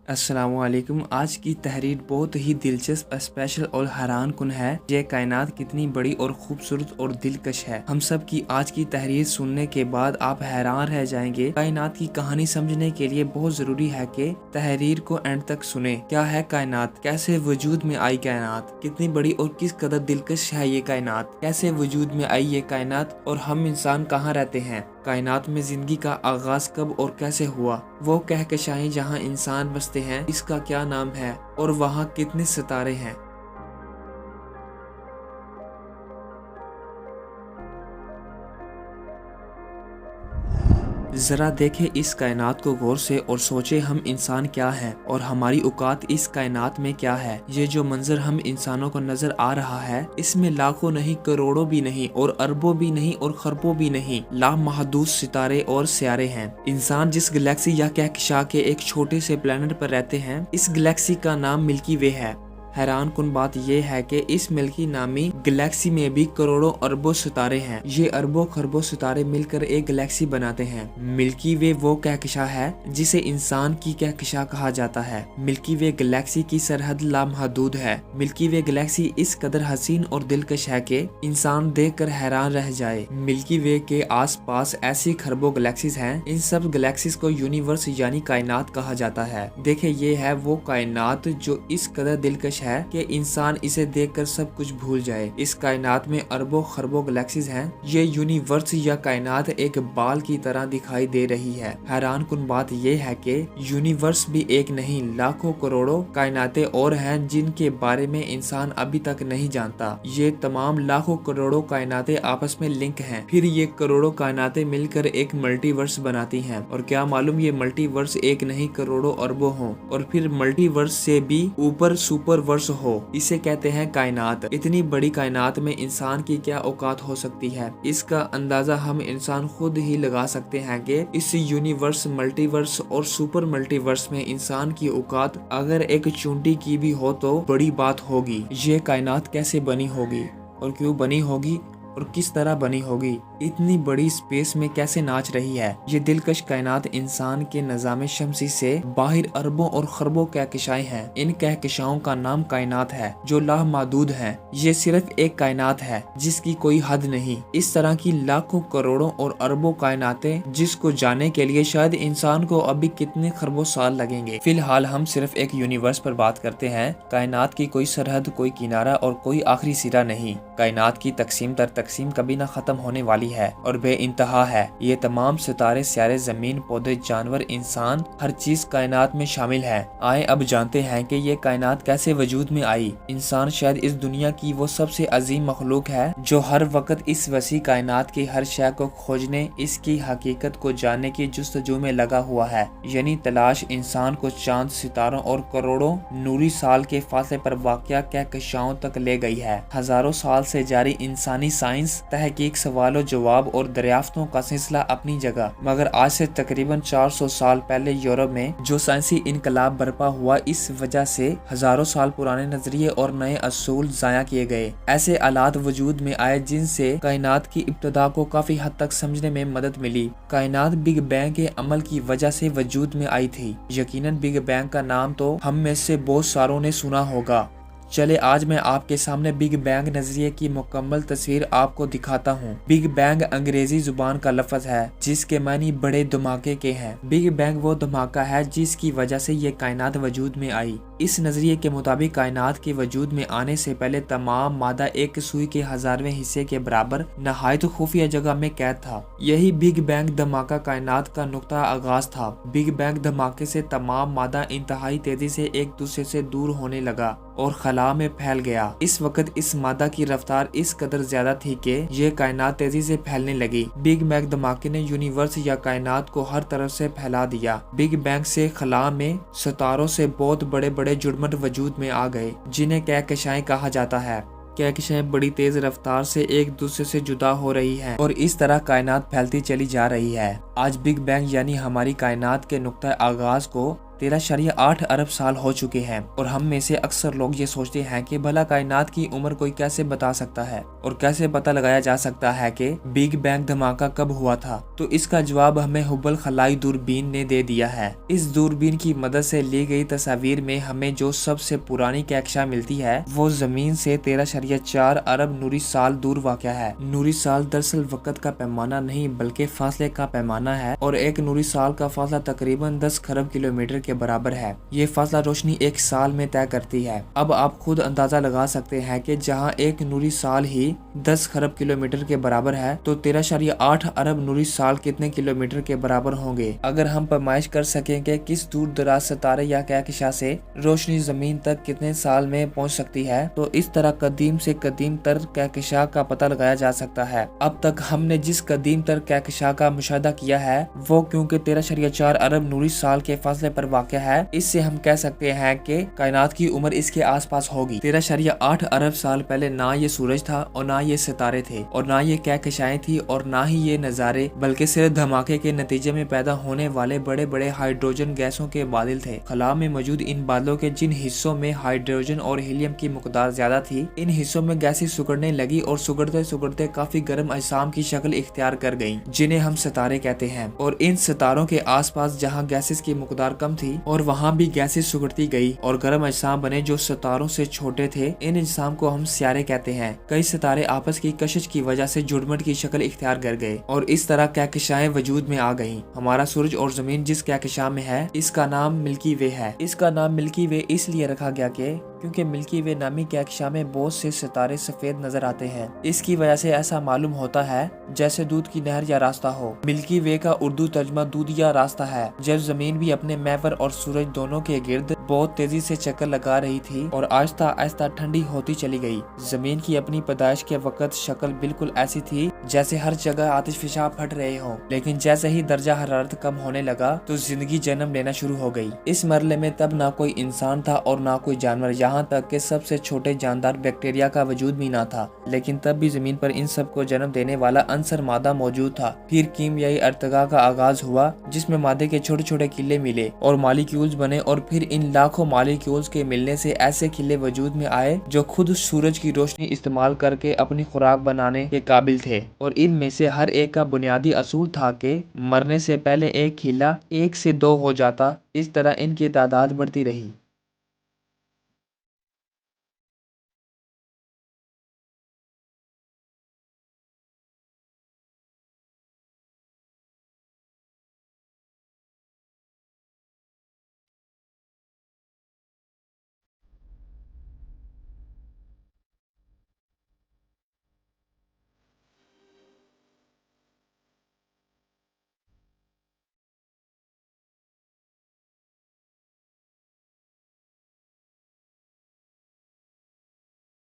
अस्सलाम वालेकुम। आज की तहरीर बहुत ही दिलचस्प, स्पेशल और हैरान कुन है। ये कायनात कितनी बड़ी और खूबसूरत और दिलकश है। हम सब की आज की तहरीर सुनने के बाद आप हैरान रह जाएंगे। कायनात की कहानी समझने के लिए बहुत जरूरी है कि तहरीर को एंड तक सुने। क्या है कायनात, कैसे वजूद में आई कायनात, कितनी बड़ी और किस कदर दिलकश है ये कायनात, कैसे वजूद में आई ये कायनात और हम इंसान कहाँ रहते हैं, कायनात में जिंदगी का आगाज कब और कैसे हुआ, वो कहकशाएं जहाँ इंसान बसते हैं इसका क्या नाम है और वहाँ कितने सितारे हैं। जरा देखें इस कायनात को गौर से और सोचे हम इंसान क्या हैं और हमारी औकात इस कायनात में क्या है। ये जो मंजर हम इंसानों को नजर आ रहा है, इसमें लाखों नहीं, करोड़ों भी नहीं और अरबों भी नहीं और खरबों भी नहीं, लामहदूद सितारे और सियारे हैं। इंसान जिस गैलेक्सी या कहकशां के एक छोटे से प्लेनेट पर रहते हैं, इस गैलेक्सी का नाम मिल्की वे है। हैरान कुन बात यह है कि इस मिल्की नामी गैलेक्सी में भी करोड़ों अरबों सितारे हैं। ये अरबों खरबों सितारे मिलकर एक गैलेक्सी बनाते हैं। मिल्की वे वो कहकशां है जिसे इंसान की कहकशां कहा जाता है। मिल्की वे गैलेक्सी की सरहद लामहदूद है। मिल्की वे गैलेक्सी इस कदर हसीन और दिलकश है कि इंसान देखकर हैरान रह जाए। मिल्की वे के आस पास ऐसी खरबों गैलेक्सीज हैं। इन सब गैलेक्सीज को यूनिवर्स यानी कायनात कहा जाता है। देखे, ये है वो कायनात जो इस कदर दिलकश है कि इंसान इसे देखकर सब कुछ भूल जाए। इस कायनात में अरबों खरबों गैलेक्सीज हैं। ये यूनिवर्स या कायनात एक बाल की तरह दिखाई दे रही है। हैरान कुन बात यह है कि यूनिवर्स भी एक नहीं, लाखों करोड़ों कायनातें और हैं जिनके बारे में इंसान अभी तक नहीं जानता। ये तमाम लाखों करोड़ों कायनातें आपस में लिंक हैं। फिर ये करोड़ों कायनातें मिलकर एक मल्टीवर्स बनाती हैं। और क्या मालूम ये मल्टीवर्स एक नहीं करोड़ों अरबों हों और फिर मल्टीवर्स से भी ऊपर सुपर वर्स हो। इसे कहते हैं कायनात। इतनी बड़ी कायनात में इंसान की क्या औकात हो सकती है, इसका अंदाजा हम इंसान खुद ही लगा सकते हैं कि इस यूनिवर्स, मल्टीवर्स और सुपर मल्टीवर्स में इंसान की औकात अगर एक चूंटी की भी हो तो बड़ी बात होगी। ये कायनात कैसे बनी होगी और क्यों बनी होगी और किस तरह बनी होगी, इतनी बड़ी स्पेस में कैसे नाच रही है। ये दिलकश कायनात इंसान के निज़ाम शमसी से बाहर अरबों और खरबों कहकशाएं हैं। इन कहकशाओं का नाम कायनात है जो लामहदूद है। ये सिर्फ एक कायनात है जिसकी कोई हद नहीं। इस तरह की लाखों करोड़ों और अरबों कायनातें जिसको जानने के लिए शायद इंसान को अभी कितने खरबों साल लगेंगे। फिलहाल हम सिर्फ एक यूनिवर्स पर बात करते हैं। कायनात की कोई सरहद, कोई किनारा और कोई आखिरी सिरा नहीं। कायनात की तकसीम दर तकसीम कभी ना खत्म होने वाली है और बेइंतहा है। ये तमाम सितारे, सियारे, जमीन, पौधे, जानवर, इंसान, हर चीज कायनात में शामिल है। आए अब जानते हैं कि ये कायनात कैसे वजूद में आई। इंसान शायद इस दुनिया की वो सबसे अजीम मखलूक है जो हर वक्त इस वसी कायनात की हर शय को खोजने, इसकी हकीकत को जानने की जुस्तजू में लगा हुआ है। यानी तलाश इंसान को चांद, सितारों और करोड़ों नूरी साल के फासले पर वाक़या कहकशाओं तक ले गई है। हजारों साल से जारी इंसानी साइंस, तहकीक, सवालों जवाब और दरियाफ्तों का सिलसिला अपनी जगह, मगर आज से तकरीबन 400 साल पहले यूरोप में जो साइंसी इनकलाब बर्पा हुआ, इस वजह से हजारों साल पुराने नजरिए और नए असूल जाया किए गए। ऐसे आलात वजूद में आए जिनसे कायनात की इब्तिदा को काफी हद तक समझने में मदद मिली। कायनात बिग बैंग के अमल की वजह से वजूद में आई थी। यकीनन बिग बैंग का नाम तो हम में से बहुत सारों ने सुना होगा। चले आज मैं आपके सामने बिग बैंग नजरिए की मुकम्मल तस्वीर आपको दिखाता हूँ। बिग बैंग अंग्रेजी जुबान का लफ्ज है जिसके मानी बड़े धमाके के हैं। बिग बैंग वो धमाका है जिसकी वजह से ये कायनात वजूद में आई। इस नजरिए के मुताबिक कायनात के वजूद में आने से पहले तमाम मादा एक सुई के 1000वें हिस्से के बराबर नहायत खुफिया जगह में कैद था। यही बिग बैंग धमाका कायनात का नुक्ता आगाज था। बिग बैंग धमाके से तमाम मादा इंतहाई तेजी से एक दूसरे से दूर होने लगा और खला में फैल गया। इस वक्त इस मादा की रफ्तार इस कदर ज्यादा थी कि ये कायनात तेजी से फैलने लगी। बिग बैंग धमाके ने यूनिवर्स या कायनात को हर तरफ से फैला दिया। बिग बैंग से खला में सितारों से बहुत बड़े बड़े जुड़मट वजूद में आ गए जिन्हें कहकशाएं कहा जाता है। कहकशाएं बड़ी तेज रफ्तार से एक दूसरे से जुदा हो रही हैं और इस तरह कायनात फैलती चली जा रही है। आज बिग बैंग यानी हमारी कायनात के नुक्ता आगाज को 13.8 अरब साल हो चुके हैं और हम में से अक्सर लोग ये सोचते हैं कि भला कायनात की उम्र कोई कैसे बता सकता है और कैसे पता लगाया जा सकता है कि बिग बैंग धमाका कब हुआ था। तो इसका जवाब हमें हुब्बल खलाई दूरबीन ने दे दिया है। इस दूरबीन की मदद से ली गई तस्वीर में हमें जो सबसे पुरानी कहकशां मिलती है वो जमीन से 13.4 अरब नूरी साल दूर वाक़या है। नूरी साल दरअसल वक़्त का पैमाना नहीं बल्कि फासले का पैमाना है और एक नूरी साल का फासला तकरीबन 10 खरब किलोमीटर के बराबर है। ये फासला रोशनी एक साल में तय करती है। अब आप खुद अंदाजा लगा सकते हैं कि जहां एक नूरी साल ही 10 खरब किलोमीटर के बराबर है तो 13.8 अरब नूरी साल कितने किलोमीटर के बराबर होंगे। अगर हम पैमाइश कर सकें कि किस दूर दराज सितारे या कहकशां से रोशनी जमीन तक कितने साल में पहुंच सकती है तो इस तरह कदीम से कदीम तर कहकशां का पता लगाया जा सकता है। अब तक हमने जिस कदीम तर कहकशां का मुशाहिदा किया है वो क्योंकि 13.4 अरब नूरी साल के फासले पर वाक़या है, इससे हम कह सकते हैं कि कायनात की उम्र इसके आसपास होगी। 13.8 अरब साल पहले ना ये सूरज था और ना ये सितारे थे और ना ये कहकशाएं थी और ना ही ये नज़ारे, बल्कि सिर्फ धमाके के नतीजे में पैदा होने वाले बड़े बड़े हाइड्रोजन गैसों के बादल थे। खला में मौजूद इन बादलों के जिन हिस्सों में हाइड्रोजन और हीलियम की मकदार ज्यादा थी, इन हिस्सों में गैसें सुगड़ने लगी और सुगड़ते सुगड़ते काफी गर्म अजसाम की शक्ल इख्तियार कर गयी, जिन्हें हम सितारे कहते हैं। और इन सितारों के आसपास जहाँ गैसेस की मकदार कम थी और वहाँ भी गैसेस सुगड़ती गई और गर्म अजसाम बने जो सितारों से छोटे थे। इन अजसाम को हम सियारे कहते हैं। कई सितारे आपस की कशिश की वजह से जुड़मट की शक्ल इख्तियार कर गए और इस तरह कहकशाएं वजूद में आ गईं। हमारा सूरज और जमीन जिस कहकशां में है इसका नाम मिल्की वे है। इसका नाम मिल्की वे इसलिए रखा गया क्योंकि मिल्की वे नामी कहकशां में बहुत से सितारे सफेद नजर आते हैं। इसकी वजह से ऐसा मालूम होता है जैसे दूध की नहर या रास्ता हो। मिल्की वे का उर्दू तर्जमा दूध या रास्ता है। जब जमीन भी अपने महवर और सूरज दोनों के गिर्द बहुत तेजी से चक्कर लगा रही थी और आहिस्ता आहिस्ता ठंडी होती चली गई। जमीन की अपनी पैदाइश के वक्त शक्ल बिल्कुल ऐसी थी जैसे हर जगह आतिशफिशा फट रहे हों, लेकिन जैसे ही दर्जा हरारत कम होने लगा तो जिंदगी जन्म लेना शुरू हो गई। इस मरले में तब ना कोई इंसान था और ना कोई जानवर, यहाँ तक कि सबसे छोटे जानदार बैक्टीरिया का वजूद भी ना था। लेकिन तब भी जमीन पर इन सब को जन्म देने वाला अंसर मादा मौजूद था। फिर कीमियाई अर्तगा का आगाज हुआ जिसमें मादे के छोटे छोटे किले मिले और मालिक्यूल्स बने और फिर इन लाखों मालिक्यूल्स के मिलने से ऐसे खिले वजूद में आए जो खुद सूरज की रोशनी इस्तेमाल करके अपनी खुराक बनाने के काबिल थे। और इनमें से हर एक का बुनियादी असूल था कि मरने से पहले एक खिला 1 से 2 हो जाता। इस तरह इनकी तादाद बढ़ती रही।